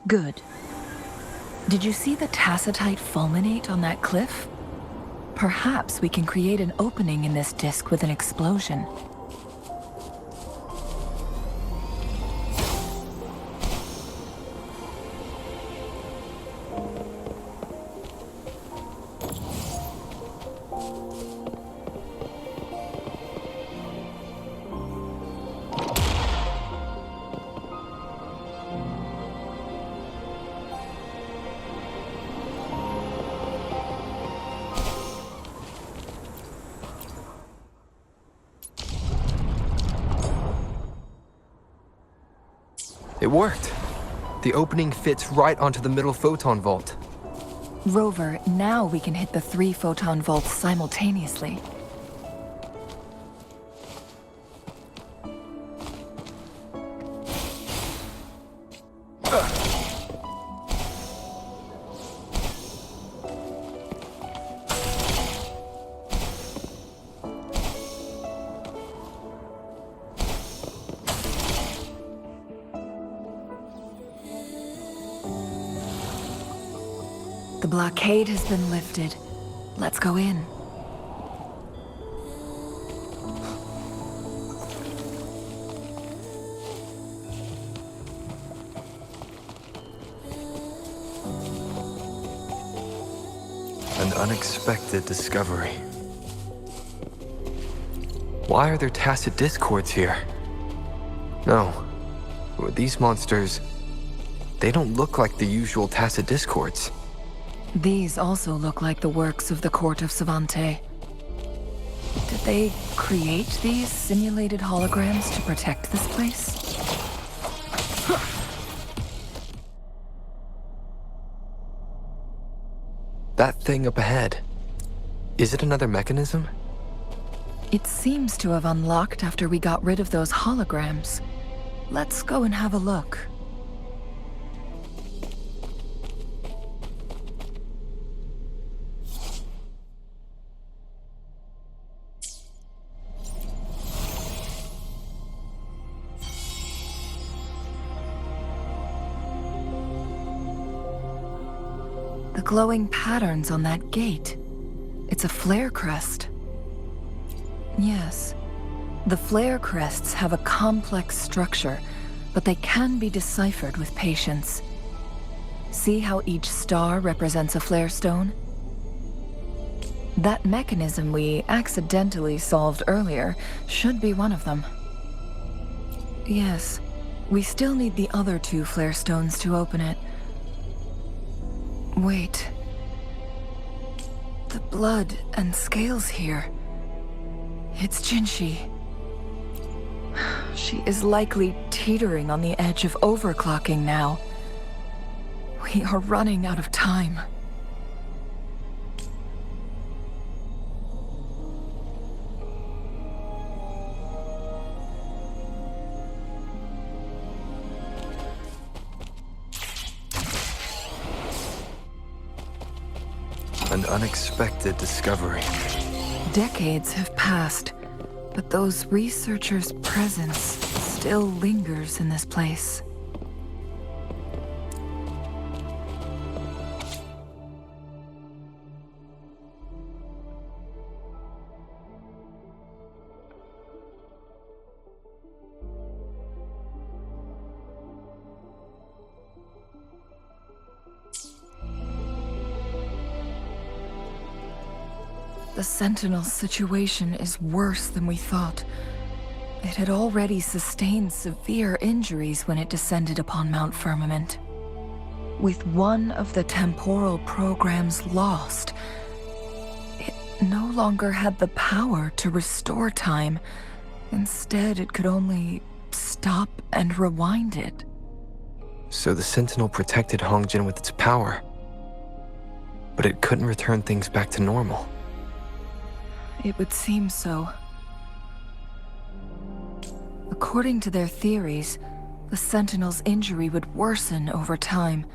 Good. Did you see the tacitite fulminate on that cliff? Perhaps we can create an opening in this disk with an explosion. It worked. The opening fits right onto the middle photon vault. Rover, now we can hit the 3 photon vaults simultaneously. The blockade has been lifted. Let's go in. An unexpected discovery. Why are there tacit discords here? No. These monsters, they don't look like the usual tacit discords. These also look like the works of the Court of Savante. Did they create these simulated holograms to protect this place? That thing up ahead, is it another mechanism? It seems to have unlocked after we got rid of those holograms. Let's go and have a look. The glowing patterns on that gate. It's a flare crest. Yes. The flare crests have a complex structure, but they can be deciphered with patience. See how each star represents a flare stone? That mechanism we accidentally solved earlier should be one of them. Yes. We still need the other 2 flare stones to open it. Wait. The blood and scales here. It's Jinhsi. She is likely teetering on the edge of overclocking now. We are running out of time. An unexpected discovery. Decades have passed, but those researchers' presence still lingers in this place. The Sentinel's situation is worse than we thought. It had already sustained severe injuries when it descended upon Mount Firmament. With one of the temporal programs lost, it no longer had the power to restore time. Instead, it could only stop and rewind it. So the Sentinel protected Hongjin with its power, but it couldn't return things back to normal. It would seem so. According to their theories, the Sentinel's injury would worsen over time.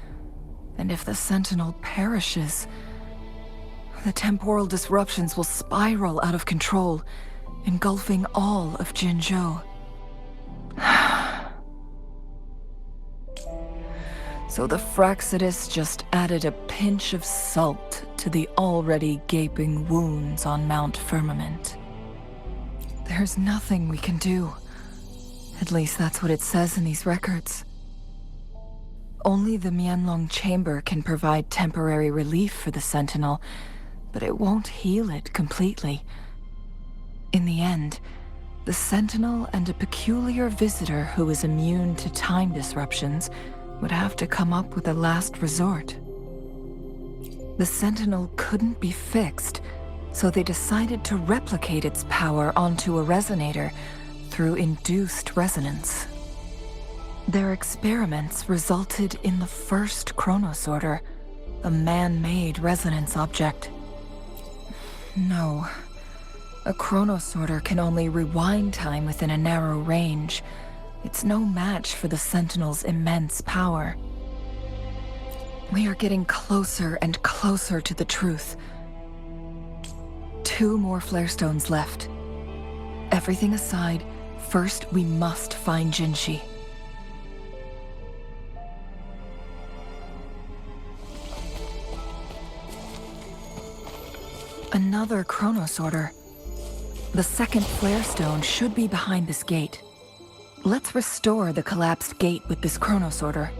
And if the Sentinel perishes, the temporal disruptions will spiral out of control, engulfing all of Jinzhou. So the Fraxidus just added a pinch of salt to the already gaping wounds on Mount Firmament. There's nothing we can do. At least that's what it says in these records. Only the Mianloong Chamber can provide temporary relief for the Sentinel, but it won't heal it completely. In the end, the Sentinel and a peculiar visitor who is immune to time disruptions would have to come up with a last resort. The Sentinel couldn't be fixed, so they decided to replicate its power onto a resonator through induced resonance. Their experiments resulted in the first chronosorter, a man-made resonance object. No. A chronosorter can only rewind time within a narrow range. It's no match for the Sentinel's immense power. We are getting closer and closer to the truth. 2 more flare stones left. Everything aside, first we must find Jinhsi. Another chronosorter. The second flare stone should be behind this gate. Let's restore the collapsed gate with this chronosorter.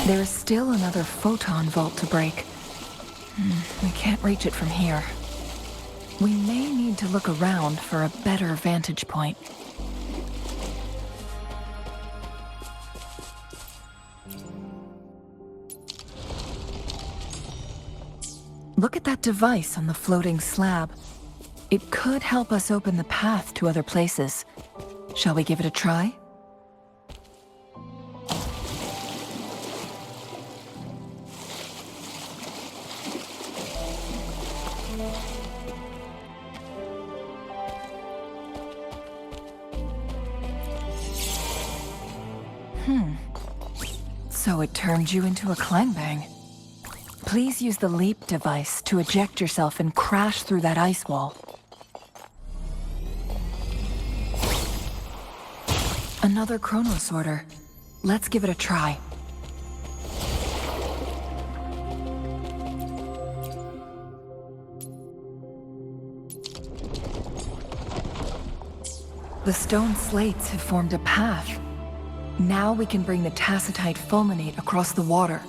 There is still another photon vault to break. We can't reach it from here. We may need to look around for a better vantage point. Look at that device on the floating slab. It could help us open the path to other places. Shall we give it a try? So it turned you into a clangbang. Please use the leap device to eject yourself and crash through that ice wall. Another chronosorter. Let's give it a try. The stone slates have formed a path. Now we can bring the tacitite fulminate across the water.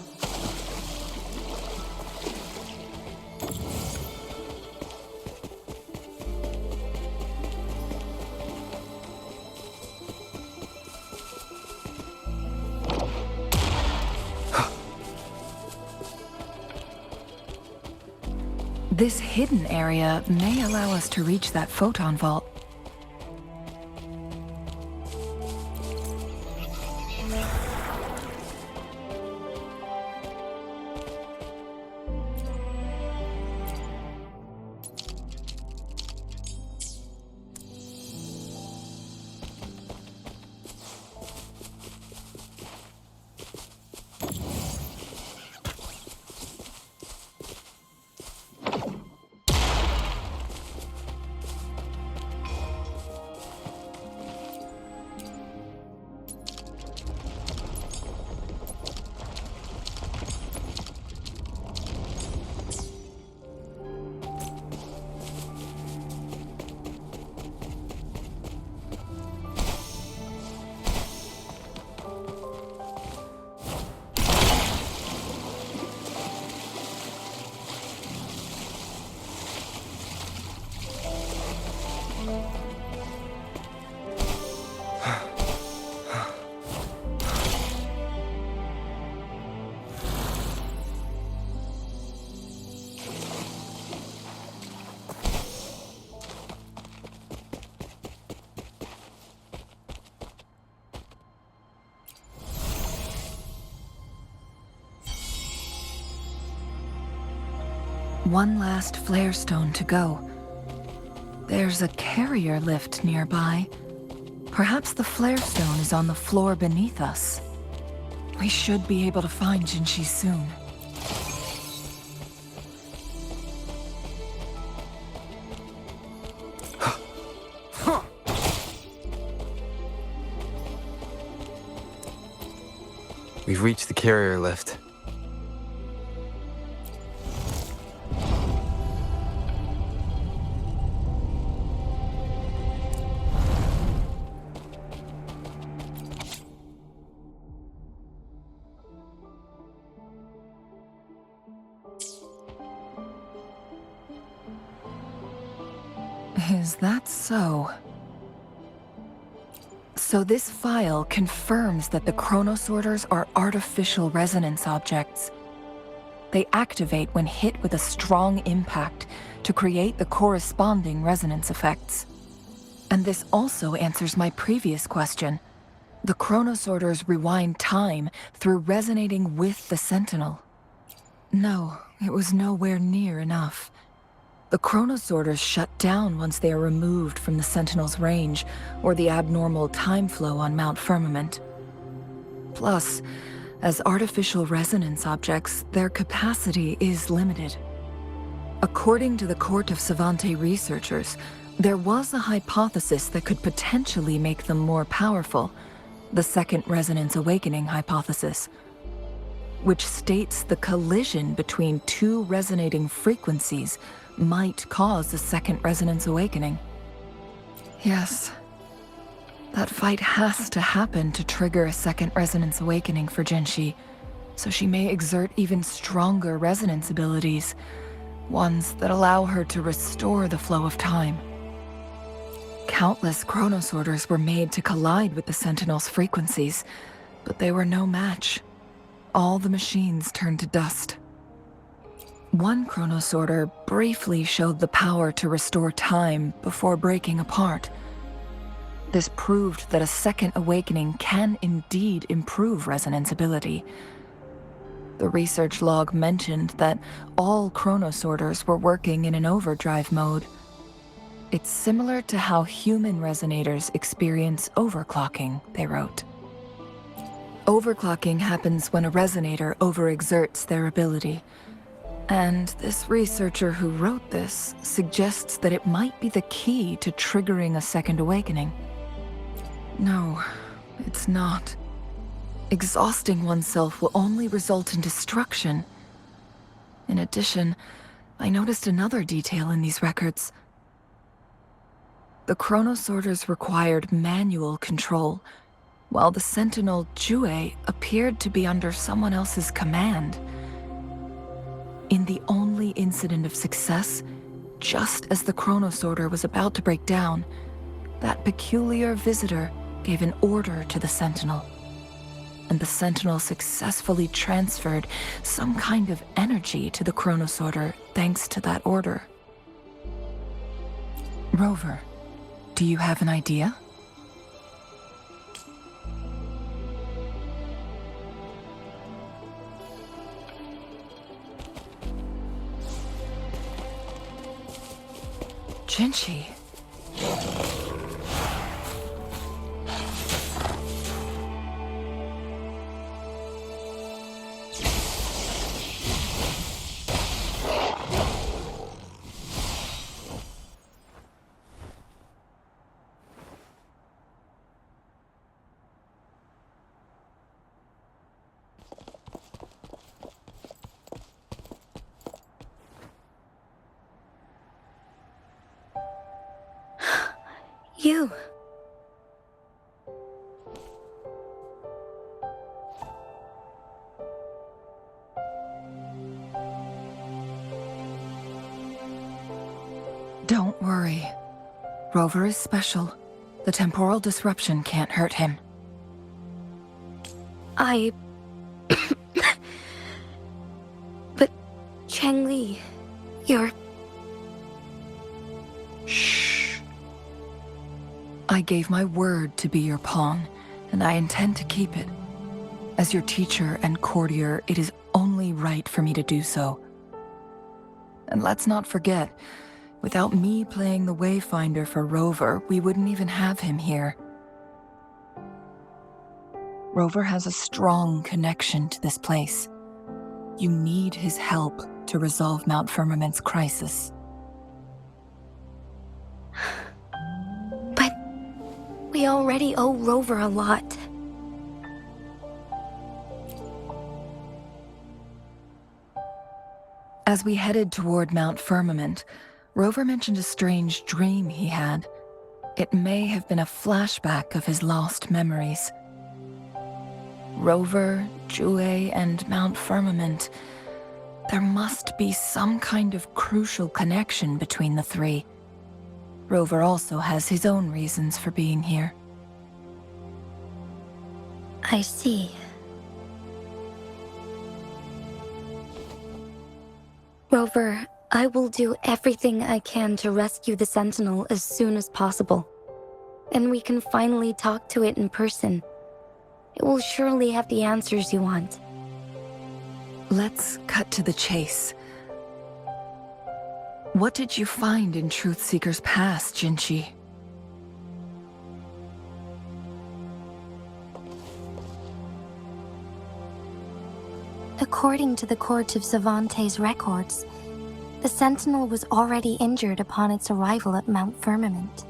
This hidden area may allow us to reach that photon vault. One last flare stone to go. There's a carrier lift nearby. Perhaps the flare stone is on the floor beneath us. We should be able to find Jinhsi soon. We've reached the carrier lift. Is that so? So this file confirms that the chronosorters are artificial resonance objects. They activate when hit with a strong impact to create the corresponding resonance effects. And this also answers my previous question. The chronosorters rewind time through resonating with the Sentinel. No, it was nowhere near enough. The chronosorters shut down once they are removed from the Sentinel's range or the abnormal time flow on Mount Firmament. Plus, as artificial resonance objects, their capacity is limited. According to the Court of Savante researchers, there was a hypothesis that could potentially make them more powerful, the Second Resonance Awakening hypothesis, which states the collision between two resonating frequencies might cause a second resonance awakening. Yes. That fight has to happen to trigger a second resonance awakening for Jinhsi, so she may exert even stronger resonance abilities, ones that allow her to restore the flow of time. Countless chronosorters were made to collide with the Sentinel's frequencies, but they were no match. All the machines turned to dust. One chronosorter briefly showed the power to restore time before breaking apart. This proved that a second awakening can indeed improve resonance ability. The research log mentioned that all chronosorters were working in an overdrive mode. It's similar to how human resonators experience overclocking, they wrote. Overclocking happens when a resonator overexerts their ability. And this researcher who wrote this suggests that it might be the key to triggering a second awakening. No, it's not. Exhausting oneself will only result in destruction. In addition, I noticed another detail in these records. The chronosorters required manual control, while the Sentinel Jue appeared to be under someone else's command. In the only incident of success, just as the chronosorter was about to break down, that peculiar visitor gave an order to the Sentinel. And the Sentinel successfully transferred some kind of energy to the chronosorter thanks to that order. Rover, do you have an idea? Jinhsi. You. Don't worry. Rover is special. The temporal disruption can't hurt him. But Changli, you're... Shh. I gave my word to be your pawn, and I intend to keep it. As your teacher and courtier, it is only right for me to do so. And let's not forget, without me playing the Wayfinder for Rover, we wouldn't even have him here. Rover has a strong connection to this place. You need his help to resolve Mount Firmament's crisis. But we already owe Rover a lot. As we headed toward Mount Firmament, Rover mentioned a strange dream he had. It may have been a flashback of his lost memories. Rover, Jue, and Mount Firmament. There must be some kind of crucial connection between the three. Rover also has his own reasons for being here. I see. Rover, I will do everything I can to rescue the Sentinel as soon as possible. And we can finally talk to it in person. It will surely have the answers you want. Let's cut to the chase. What did you find in Truthseeker's past, Jinhsi? According to the Court of Savante's records, the Sentinel was already injured upon its arrival at Mount Firmament.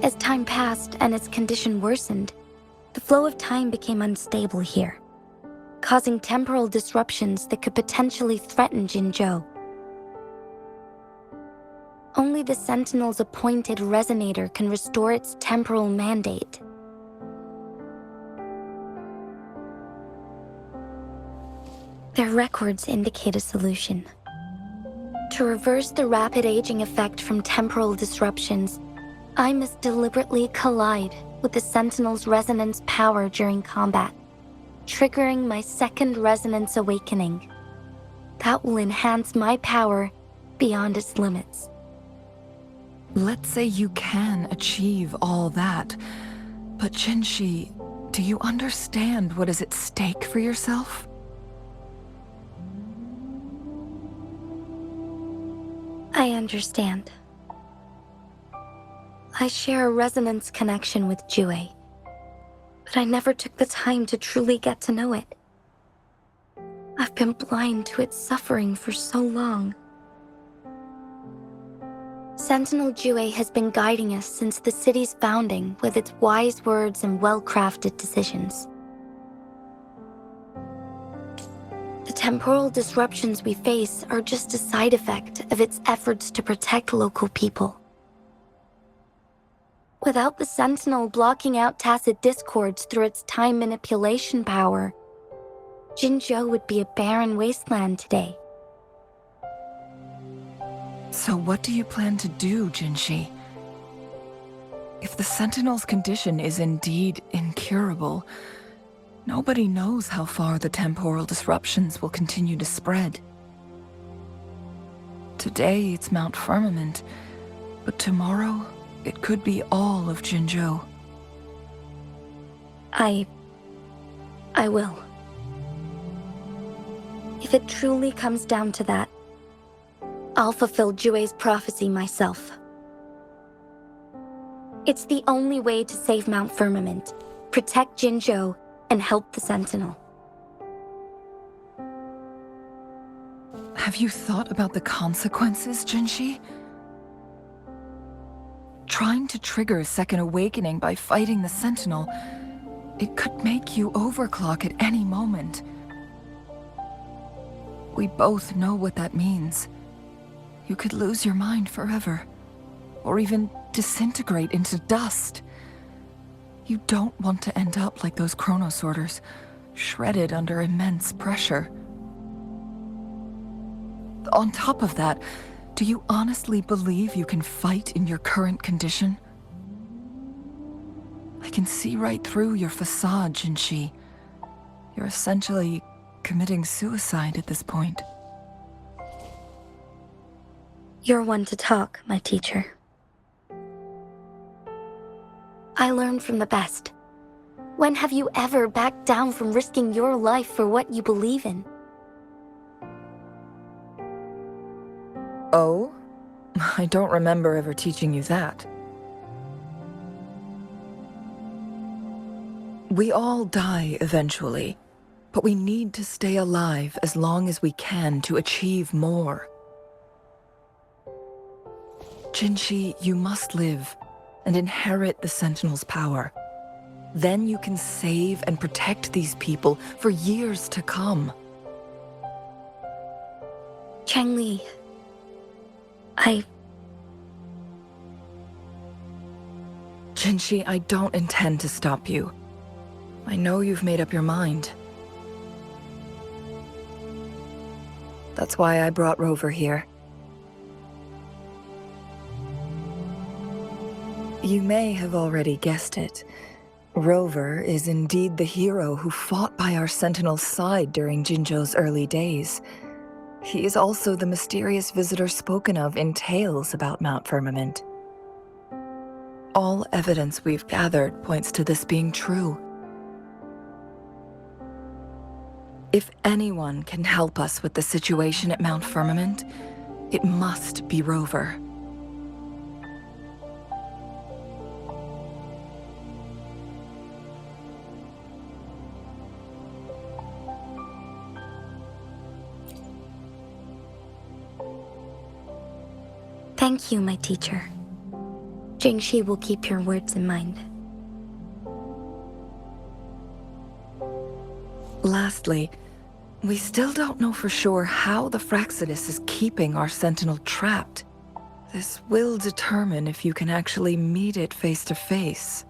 As time passed and its condition worsened, the flow of time became unstable here, causing temporal disruptions that could potentially threaten Jinzhou. Only the Sentinel's appointed resonator can restore its temporal mandate. Their records indicate a solution. To reverse the rapid aging effect from temporal disruptions, I must deliberately collide with the Sentinel's resonance power during combat, triggering my second resonance awakening. That will enhance my power beyond its limits. Let's say you can achieve all that, but Jinhsi, do you understand what is at stake for yourself? I understand. I share a resonance connection with Jue, but I never took the time to truly get to know it. I've been blind to its suffering for so long. Sentinel Jue has been guiding us since the city's founding with its wise words and well-crafted decisions. The temporal disruptions we face are just a side effect of its efforts to protect local people. Without the Sentinel blocking out tacit discords through its time manipulation power, Jinzhou would be a barren wasteland today. So what do you plan to do, Jinhsi? If the Sentinel's condition is indeed incurable, nobody knows how far the temporal disruptions will continue to spread. Today it's Mount Firmament, but tomorrow it could be all of Jinzhou. I will. If it truly comes down to that, I'll fulfill Jue's prophecy myself. It's the only way to save Mount Firmament, protect Jinzhou, and help the Sentinel. Have you thought about the consequences, Jinhsi? Trying to trigger a second awakening by fighting the Sentinel, it could make you overclock at any moment. We both know what that means. You could lose your mind forever, or even disintegrate into dust. You don't want to end up like those chronosorters, shredded under immense pressure. On top of that, do you honestly believe you can fight in your current condition? I can see right through your facade, Jinhsi. You're essentially committing suicide at this point. You're one to talk, my teacher. I learned from the best. When have you ever backed down from risking your life for what you believe in? Oh? I don't remember ever teaching you that. We all die eventually, but we need to stay alive as long as we can to achieve more. Jinhsi, you must live and inherit the Sentinel's power. Then you can save and protect these people for years to come. Changli, Jinhsi, I don't intend to stop you. I know you've made up your mind. That's why I brought Rover here. You may have already guessed it. Rover is indeed the hero who fought by our Sentinel's side during Jinzhou's early days. He is also the mysterious visitor spoken of in tales about Mount Firmament. All evidence we've gathered points to this being true. If anyone can help us with the situation at Mount Firmament, it must be Rover. thank you, my teacher. Jinhsi will keep your words in mind. Lastly, we still don't know for sure how the Fraxidus is keeping our Sentinel trapped. This will determine if you can actually meet it face to face.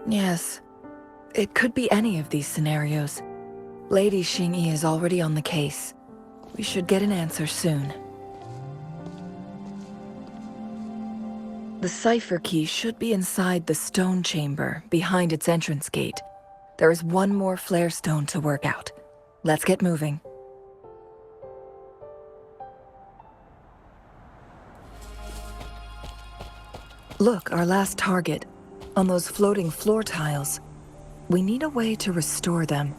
Yes, it could be any of these scenarios. Lady Xingyi is already on the case. We should get an answer soon. The cipher key should be inside the stone chamber, behind its entrance gate. There is one more flare stone to work out. Let's get moving. Look, our last target, on those floating floor tiles. We need a way to restore them.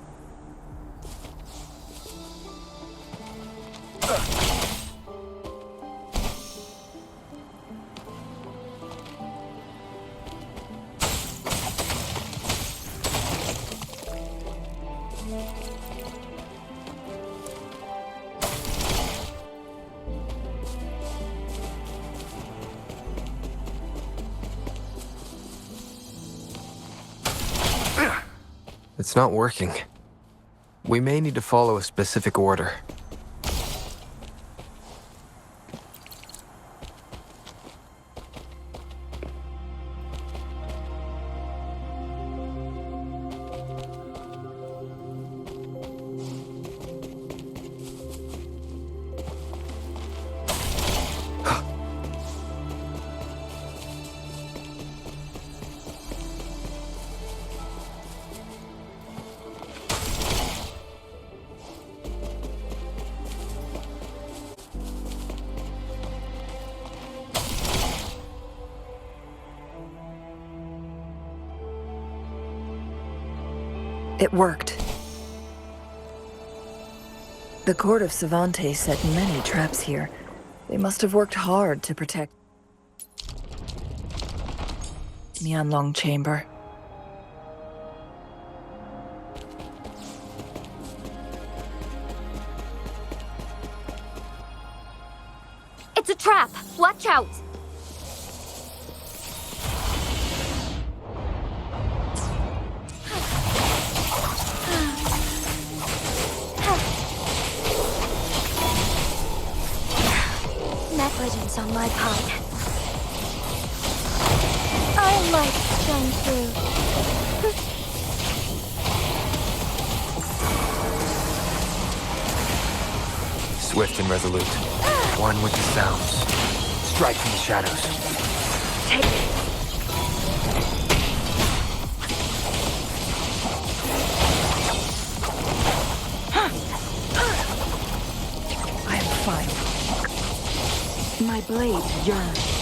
It's not working. We may need to follow a specific order. It worked. The court of Savante set many traps here. They must have worked hard to protect Mianloong Chamber. It's a trap! Watch out! Negligence on my part. I like Jinzhou. Swift and resolute. One with the sounds. Strike from the shadows. Take it. I am fine. My blade yearns.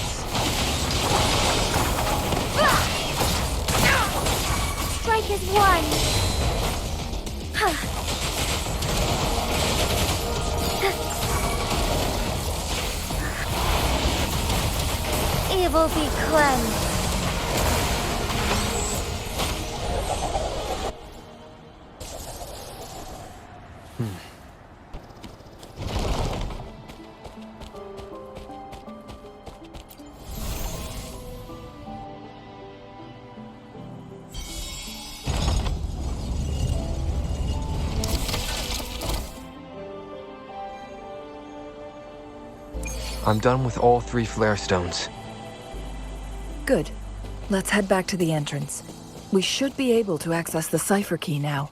strike is one. Evil be cleansed. I'm done with all 3 flare stones. Good. Let's head back to the entrance. We should be able to access the cipher key now.